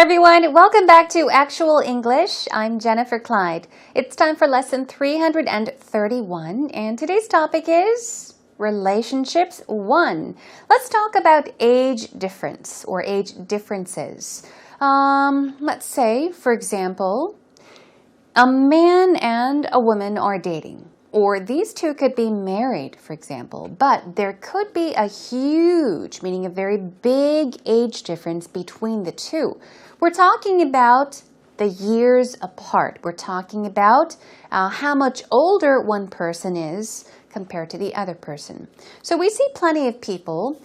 everyone, welcome back to Actual English. I'm Jennifer Clyde. It's time for lesson 331 and today's topic is relationships 1. Let's talk about age difference or age differences. Let's say, for example, a man and a woman are dating. Or these two could be married, for example, but there could be a huge, meaning a very big age difference between the two. We're talking about the years apart. We're talking about how much older one person is compared to the other person. So we see plenty of people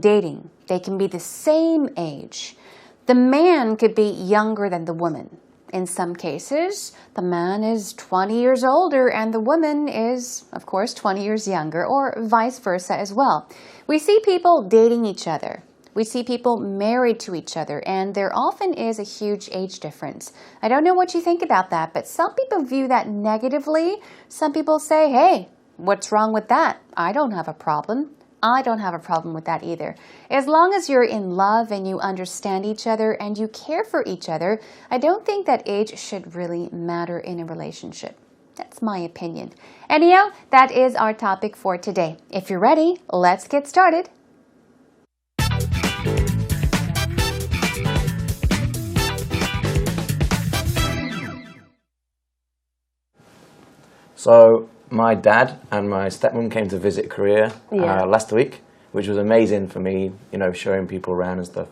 dating. They can be the same age. The man could be younger than the woman. In some cases, the man is 20 years older and the woman is, of course, 20 years younger, or vice versa as well. We see people dating each other. We see people married to each other, and there often is a huge age difference. I don't know what you think about that, but some people view that negatively. Some people say, hey, what's wrong with that? I don't have a problem. I don't have a problem with that either. As long as you're in love and you understand each other and you care for each other, I don't think that age should really matter in a relationship. That's my opinion. Anyhow, that is our topic for today. If you're ready, let's get started. So my dad and my stepmom came to visit Korea last week, which was amazing for me, showing people around and stuff.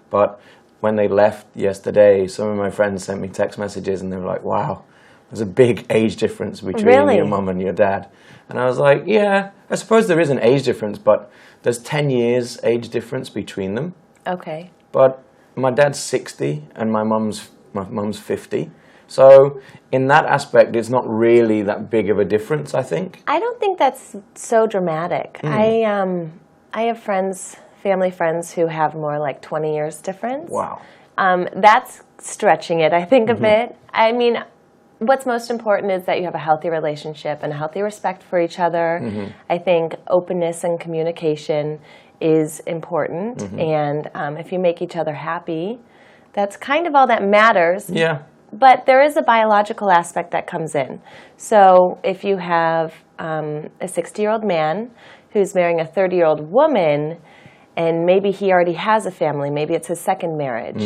But when they left yesterday, some of my friends sent me text messages and they were like, wow, there's a big age difference between your mum and your dad. And I was like, yeah, I suppose there is an age difference, but there's 10 years age difference between them. Okay. But my dad's 60 and my mum's 50. So in that aspect, it's not really that big of a difference, I think. I don't think that's so dramatic. I have family friends who have more like 20 years difference. Wow. That's stretching it, I think, a bit. I mean, what's most important is that you have a healthy relationship and a healthy respect for each other. I think openness and communication is important. And if you make each other happy, that's kind of all that matters. Yeah. But there is a biological aspect that comes in. So if you have a 60-year-old man who's marrying a 30-year-old woman, and maybe he already has a family, maybe it's his second marriage,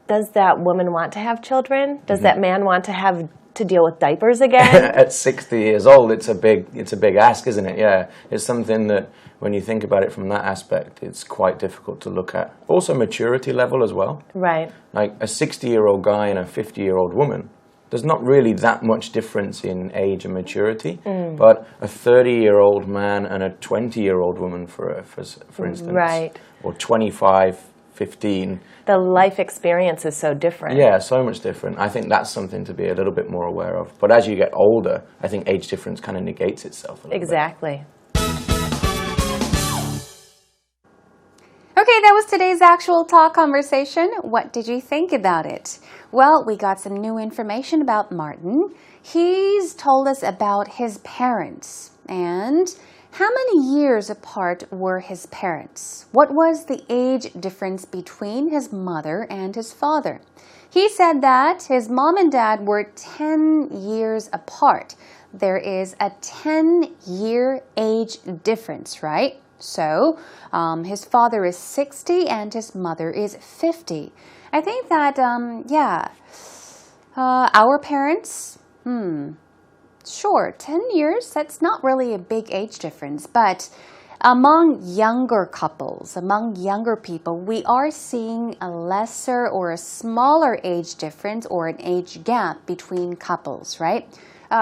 does that woman want to have children? Does that man want to deal with diapers again? At 60 years old, it's a big ask, isn't it? Yeah, it's something that when you think about it from that aspect, it's quite difficult to look at. Also, maturity level as well. Right. Like a 60-year-old guy and a 50-year-old woman, there's not really that much difference in age and maturity. But a 30-year-old man and a 20-year-old woman, for instance, right, or 25, 15. The life experience is so different. Yeah, so much different. I think that's something to be a little bit more aware of. But as you get older, I think age difference kind of negates itself a little Exactly. bit. Okay, that was today's actual talk conversation. What did you think about it? Well, we got some new information about Martin. He's told us about his parents and how many years apart were his parents? What was the age difference between his mother and his father? He said that his mom and dad were 10 years apart. There is a 10-year age difference, right? So his father is 60 and his mother is 50. I think that, our parents, sure, 10 years, that's not really a big age difference. But among younger couples, among younger people, we are seeing a lesser or a smaller age difference or an age gap between couples, right?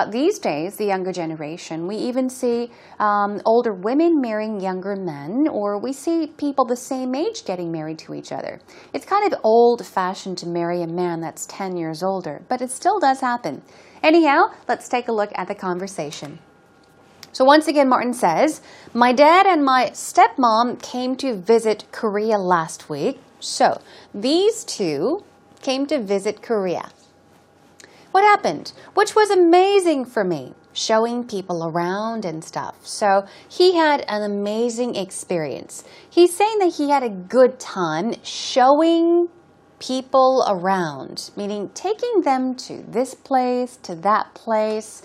These days, the younger generation, we even see older women marrying younger men, or we see people the same age getting married to each other. It's kind of old-fashioned to marry a man that's 10 years older, but it still does happen. Anyhow, let's take a look at the conversation. So once again, Martin says, my dad and my stepmom came to visit Korea last week. So these two came to visit Korea. What happened? Which was amazing for me, showing people around and stuff. So he had an amazing experience. He's saying that he had a good time showing people around, meaning taking them to this place, to that place,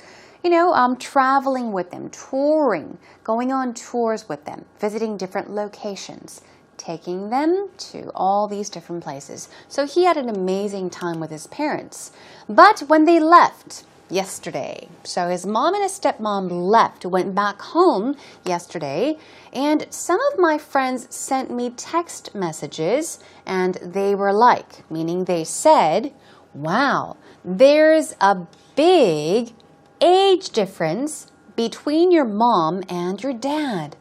traveling with them, touring, going on tours with them, visiting different locations, taking them to all these different places. So he had an amazing time with his parents. But when they left yesterday, so his mom and his stepmom left, went back home yesterday, and some of my friends sent me text messages, and they were like, meaning they said, wow, there's a big age difference between your mom and your dad.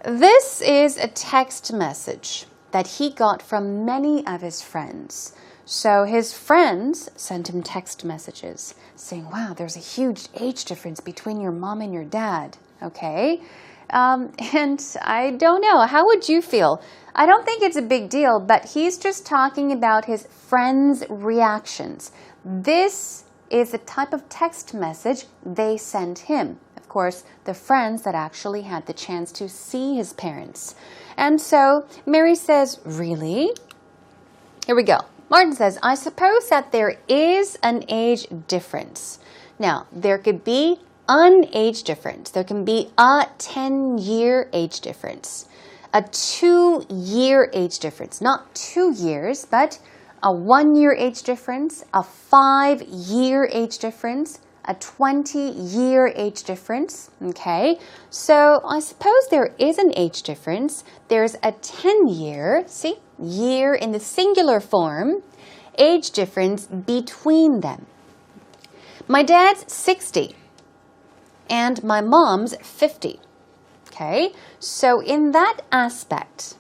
This is a text message that he got from many of his friends. So his friends sent him text messages saying, wow, there's a huge age difference between your mom and your dad. Okay? And I don't know. How would you feel? I don't think it's a big deal, but he's just talking about his friends' reactions. This is the type of text message they sent him. Of course, the friends that actually had the chance to see his parents. And so Mary says, really? Here we go. Martin says, I suppose that there is an age difference. Now, there could be an age difference. There can be a 10-year age difference, a 2-year age difference. Not 2 years, but a 1-year age difference, a 5-year age difference, a 20-year age difference. Okay, so I suppose there is an age difference. There's a 10-year, see, year in the singular form, age difference between them. My dad's 60 and my mom's 50. Okay, so in that aspect,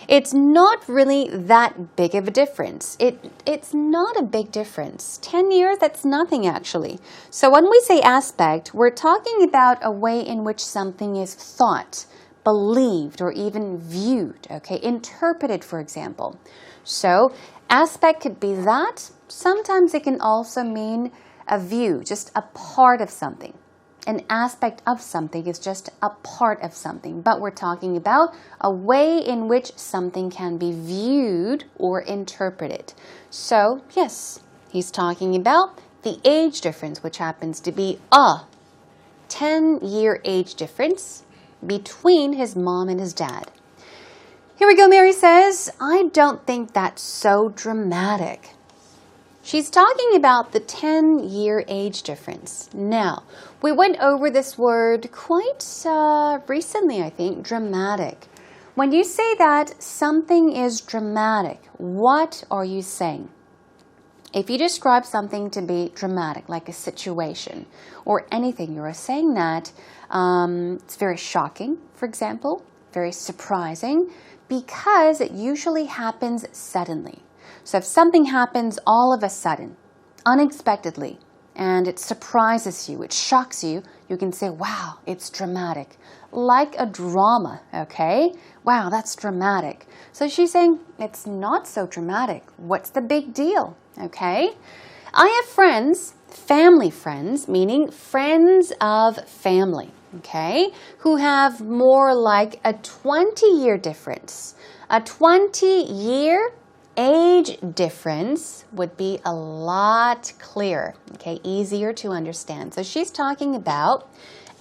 it's not really that big of a difference. It's not a big difference. 10 years, that's nothing actually. So when we say aspect, we're talking about a way in which something is thought, believed, or even viewed, okay? Interpreted, for example. So aspect could be that. Sometimes it can also mean a view, just a part of something. An aspect of something is just a part of something, but we're talking about a way in which something can be viewed or interpreted. So, yes, he's talking about the age difference, which happens to be a 10-year age difference between his mom and his dad. Here we go, Mary says, I don't think that's so dramatic. She's talking about the 10-year age difference. Now, we went over this word quite recently, I think, dramatic. When you say that something is dramatic, what are you saying? If you describe something to be dramatic, like a situation or anything, you're saying that it's very shocking, for example, very surprising, because it usually happens suddenly. So if something happens all of a sudden, unexpectedly, and it surprises you, it shocks you, you can say, wow, it's dramatic. Like a drama, okay? Wow, that's dramatic. So she's saying, it's not so dramatic. What's the big deal, okay? I have friends, family friends, meaning friends of family, okay, who have more like a 20-year difference. A 20-year age difference would be a lot clearer, okay, easier to understand. So she's talking about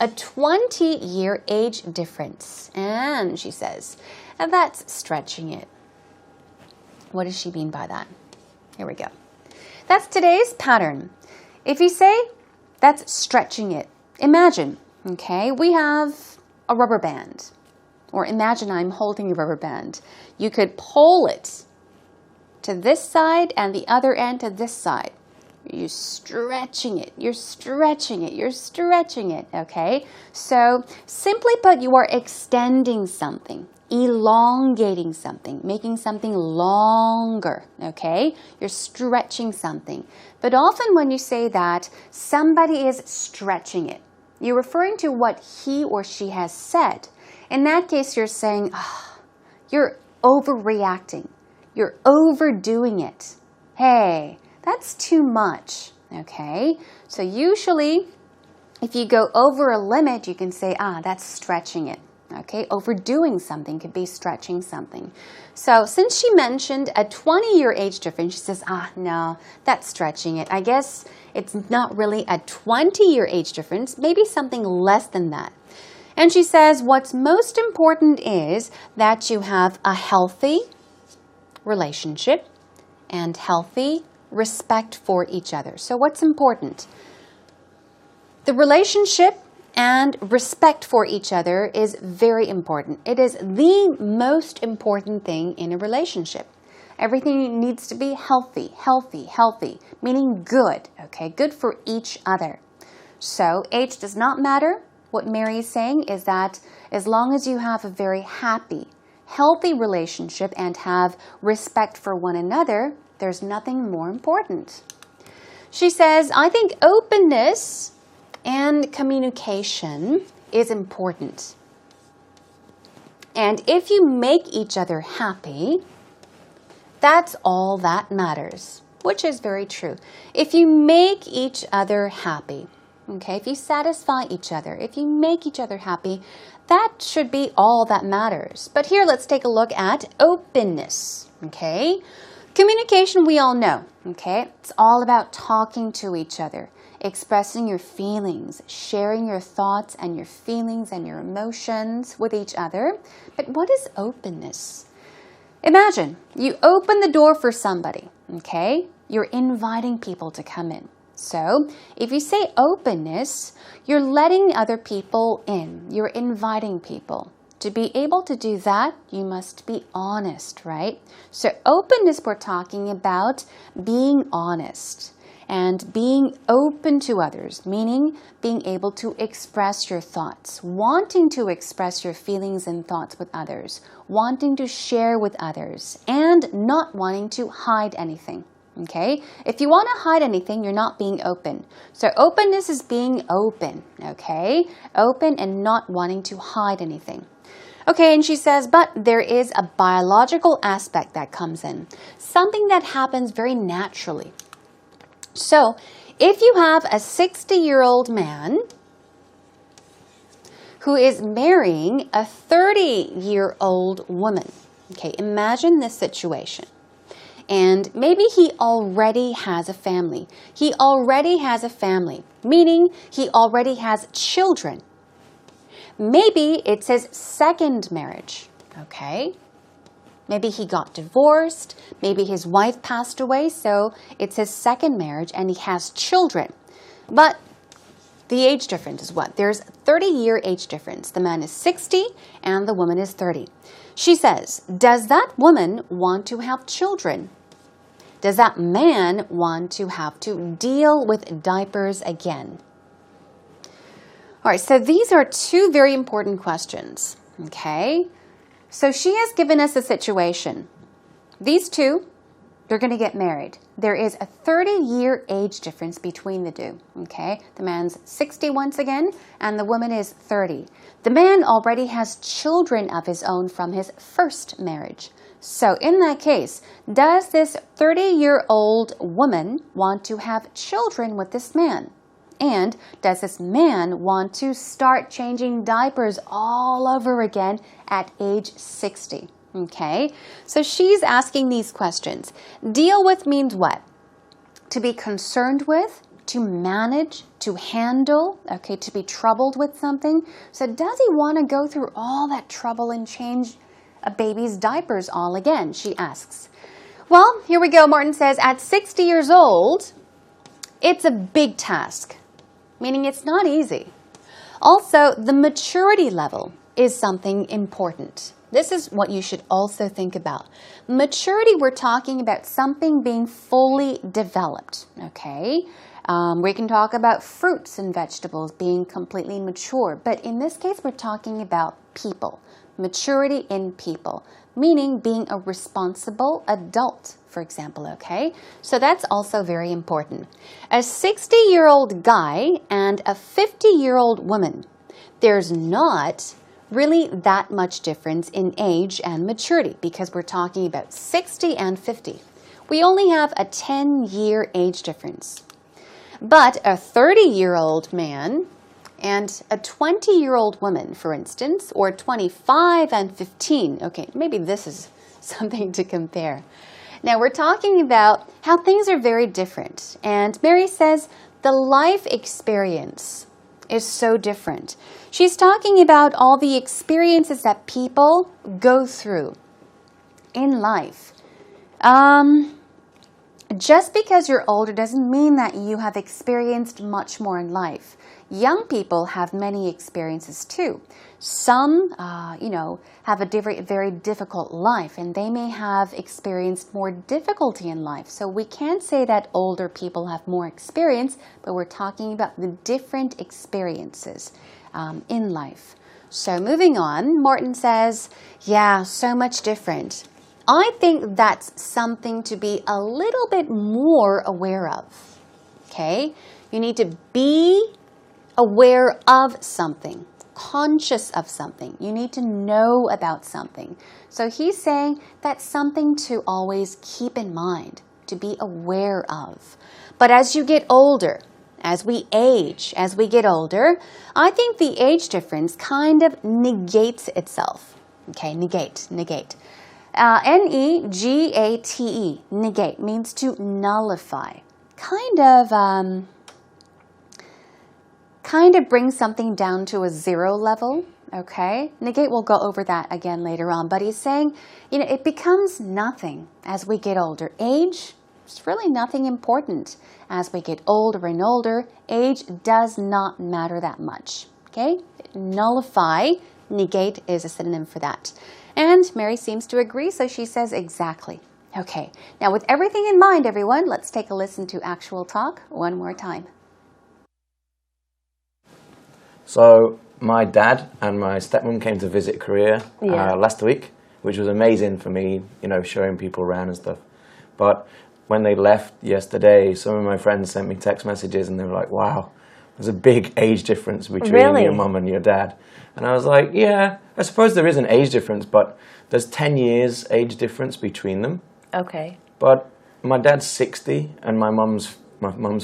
a 20-year age difference. And she says, and that's stretching it. What does she mean by that? Here we go. That's today's pattern. If you say, that's stretching it, imagine, okay, we have a rubber band. Or imagine I'm holding a rubber band. You could pull it to this side and the other end to this side. You're stretching it, you're stretching it, you're stretching it, okay? So simply put, you are extending something, elongating something, making something longer, okay? You're stretching something. But often when you say that, somebody is stretching it. You're referring to what he or she has said. In that case, you're saying, oh, you're overreacting. You're overdoing it. Hey, that's too much, okay? So usually, if you go over a limit, you can say, that's stretching it. Okay, overdoing something could be stretching something. So since she mentioned a 20-year age difference, she says, no, that's stretching it. I guess it's not really a 20-year age difference, maybe something less than that. And she says, what's most important is that you have a healthy relationship and healthy respect for each other. So what's important? The relationship and respect for each other is very important. It is the most important thing in a relationship. Everything needs to be healthy, healthy, healthy, meaning good, okay? Good for each other. So age does not matter. What Mary is saying is that as long as you have a very happy, healthy relationship and have respect for one another, there's nothing more important. She says, I think openness and communication is important. And if you make each other happy, that's all that matters, which is very true. If you make each other happy, okay, if you satisfy each other, if you make each other happy, that should be all that matters. But here, let's take a look at openness, okay? Communication, we all know, okay? It's all about talking to each other, expressing your feelings, sharing your thoughts and your feelings and your emotions with each other. But what is openness? Imagine you open the door for somebody, okay? You're inviting people to come in. So if you say openness, you're letting other people in. You're inviting people. To be able to do that, you must be honest, right? So openness, we're talking about being honest and being open to others, meaning being able to express your thoughts, wanting to express your feelings and thoughts with others, wanting to share with others, and not wanting to hide anything. Okay? If you want to hide anything, you're not being open. So openness is being open, okay? Open and not wanting to hide anything. Okay, and she says, but there is a biological aspect that comes in, something that happens very naturally. So if you have a 60-year-old man who is marrying a 30-year-old woman, okay, imagine this situation. And maybe he already has a family. He already has a family, meaning he already has children. Maybe it's his second marriage, okay? Maybe he got divorced. Maybe his wife passed away, so it's his second marriage and he has children. But the age difference is what? There's a 30-year age difference. The man is 60 and the woman is 30. She says, does that woman want to have children? Does that man want to have to deal with diapers again? All right, so these are two very important questions, okay? So she has given us a situation. These two, they're going to get married. There is a 30-year age difference between the two, okay? The man's 60 once again, and the woman is 30. The man already has children of his own from his first marriage. So in that case, does this 30-year-old woman want to have children with this man? And does this man want to start changing diapers all over again at age 60? Okay, so she's asking these questions. Deal with means what? To be concerned with, to manage, to handle, okay, to be troubled with something. So does he want to go through all that trouble and change a baby's diapers all again, she asks. Well, here we go. Martin says, at 60 years old, it's a big task, meaning it's not easy. Also, the maturity level is something important. This is what you should also think about. Maturity, we're talking about something being fully developed, okay? We can talk about fruits and vegetables being completely mature, but in this case, we're talking about people. Maturity in people, meaning being a responsible adult, for example, okay? So that's also very important. A 60-year-old guy and a 50-year-old woman, there's not really that much difference in age and maturity because we're talking about 60 and 50. We only have a 10-year age difference. But a 30-year-old man And a 20-year-old woman, for instance, or 25 and 15. Okay, maybe this is something to compare. Now, we're talking about how things are very different. And Mary says the life experience is so different. She's talking about all the experiences that people go through in life. Just because you're older doesn't mean that you have experienced much more in life. Young people have many experiences too. Some, have a very difficult life, and they may have experienced more difficulty in life. So we can't say that older people have more experience, but we're talking about the different experiences in life. So moving on, Martin says, yeah, so much different. I think that's something to be a little bit more aware of. Okay? You need to be aware of something, conscious of something. You need to know about something. So he's saying that's something to always keep in mind, to be aware of. But as you get older, as we age, as we get older, I think the age difference kind of negates itself. Okay, negate. N-E-G-A-T-E, negate, means to nullify. Kind of bring something down to a zero level, okay? Negate, we'll go over that again later on. But he's saying, it becomes nothing as we get older. Age, it's really nothing important. As we get older and older, age does not matter that much, okay? Nullify, negate is a synonym for that. And Mary seems to agree, so she says exactly. Okay, now with everything in mind, everyone, let's take a listen to actual talk one more time. So my dad and my stepmom came to visit Korea last week, which was amazing for me, showing people around and stuff. But when they left yesterday, some of my friends sent me text messages and they were like, wow, there's a big age difference between your mum and your dad. And I was like, yeah, I suppose there is an age difference, but there's 10 years age difference between them. Okay. But my dad's 60 and my mum's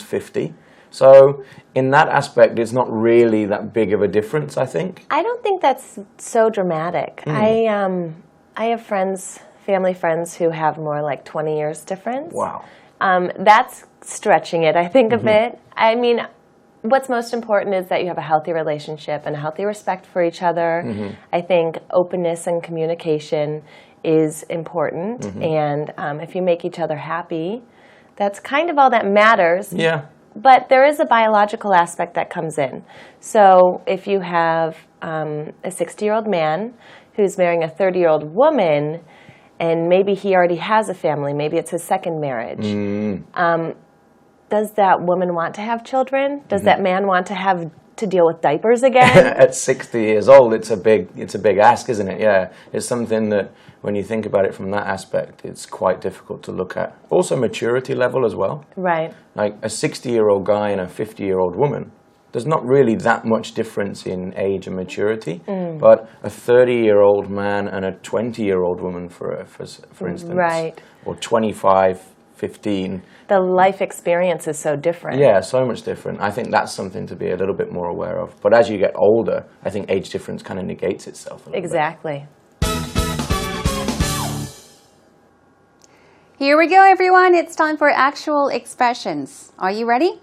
50. So in that aspect, it's not really that big of a difference, I think. I don't think that's so dramatic. I have family friends who have more like 20 years difference. Wow. That's stretching it, I think, a bit. I mean, what's most important is that you have a healthy relationship and a healthy respect for each other. I think openness and communication is important. And if you make each other happy, that's kind of all that matters. Yeah. But there is a biological aspect that comes in. So if you have a 60-year-old man who's marrying a 30-year-old woman, and maybe he already has a family, maybe it's his second marriage, does that woman want to have children? Does that man want to deal with diapers again? At 60 years old, it's a big ask, isn't it? Yeah, it's something that when you think about it from that aspect, it's quite difficult to look at. Also, maturity level as well. Right. Like a 60-year-old guy and a 50-year-old woman, there's not really that much difference in age and maturity. But a 30-year-old man and a 20-year-old woman, for instance, right, or 25, 15. The life experience is so different. Yeah, so much different. I think that's something to be a little bit more aware of. But as you get older, I think age difference kind of negates itself a little Exactly. bit. Here we go, everyone. It's time for actual expressions. Are you ready?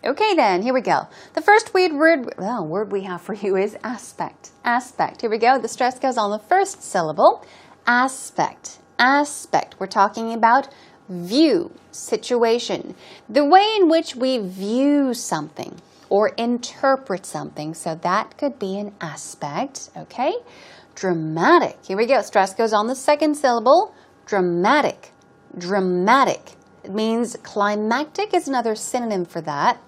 Okay, then. Here we go. The first word we have for you is aspect. Aspect. Here we go. The stress goes on the first syllable. Aspect. Aspect. We're talking about view, situation, the way in which we view something or interpret something. So that could be an aspect, okay? Dramatic. Here we go. Stress goes on the second syllable. Dramatic. Dramatic. It means climactic is another synonym for that.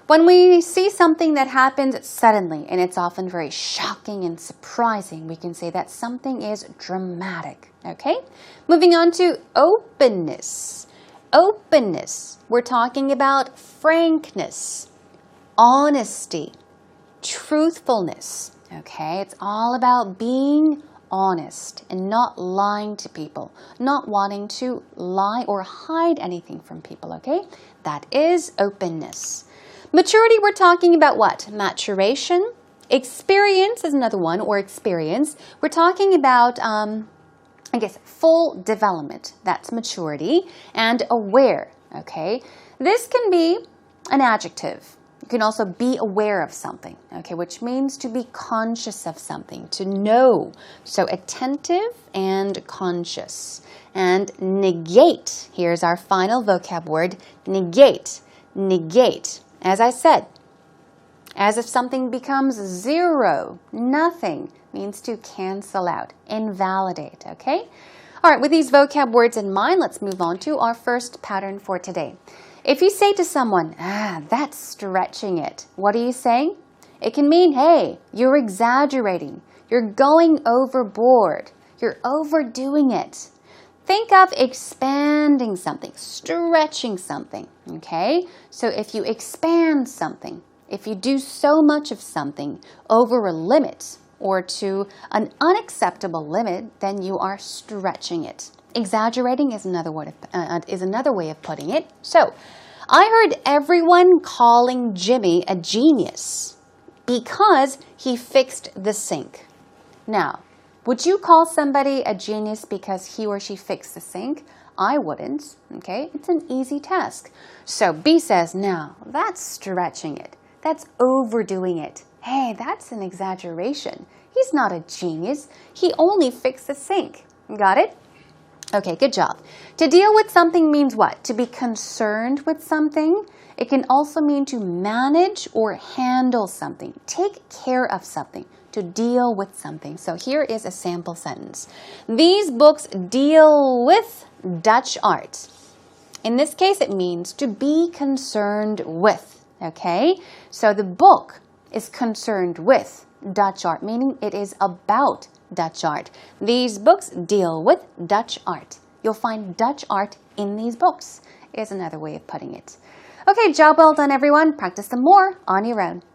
When we see something that happens suddenly, and it's often very shocking and surprising, we can say that something is dramatic, okay? Moving on to openness. Openness. We're talking about frankness, honesty, truthfulness, okay? It's all about being honest and not lying to people, not wanting to lie or hide anything from people, okay? That is openness. Maturity, we're talking about what? Maturation. Experience is another one, or experience. We're talking about, I guess, full development. That's maturity. And aware, okay? This can be an adjective. You can also be aware of something, okay, which means to be conscious of something, to know. So attentive and conscious. And negate, here's our final vocab word, negate. Negate, as I said, as if something becomes zero, nothing, means to cancel out, invalidate, okay? All right, with these vocab words in mind, let's move on to our first pattern for today. If you say to someone, that's stretching it, what are you saying? It can mean, hey, you're exaggerating, you're going overboard, you're overdoing it. Think of expanding something, stretching something, okay? So if you expand something, if you do so much of something over a limit or to an unacceptable limit, then you are stretching it. Exaggerating is another way of putting it. So, I heard everyone calling Jimmy a genius because he fixed the sink. Now, would you call somebody a genius because he or she fixed the sink? I wouldn't, okay? It's an easy task. So B says, now, that's stretching it. That's overdoing it. Hey, that's an exaggeration. He's not a genius. He only fixed the sink. Got it? Okay, good job. To deal with something means what? To be concerned with something. It can also mean to manage or handle something. Take care of something. To deal with something. So here is a sample sentence. These books deal with Dutch art. In this case, it means to be concerned with. Okay? So the book is concerned with Dutch art, meaning it is about Dutch art. These books deal with Dutch art. You'll find Dutch art in these books, is another way of putting it. Okay, job well done, everyone. Practice some more on your own.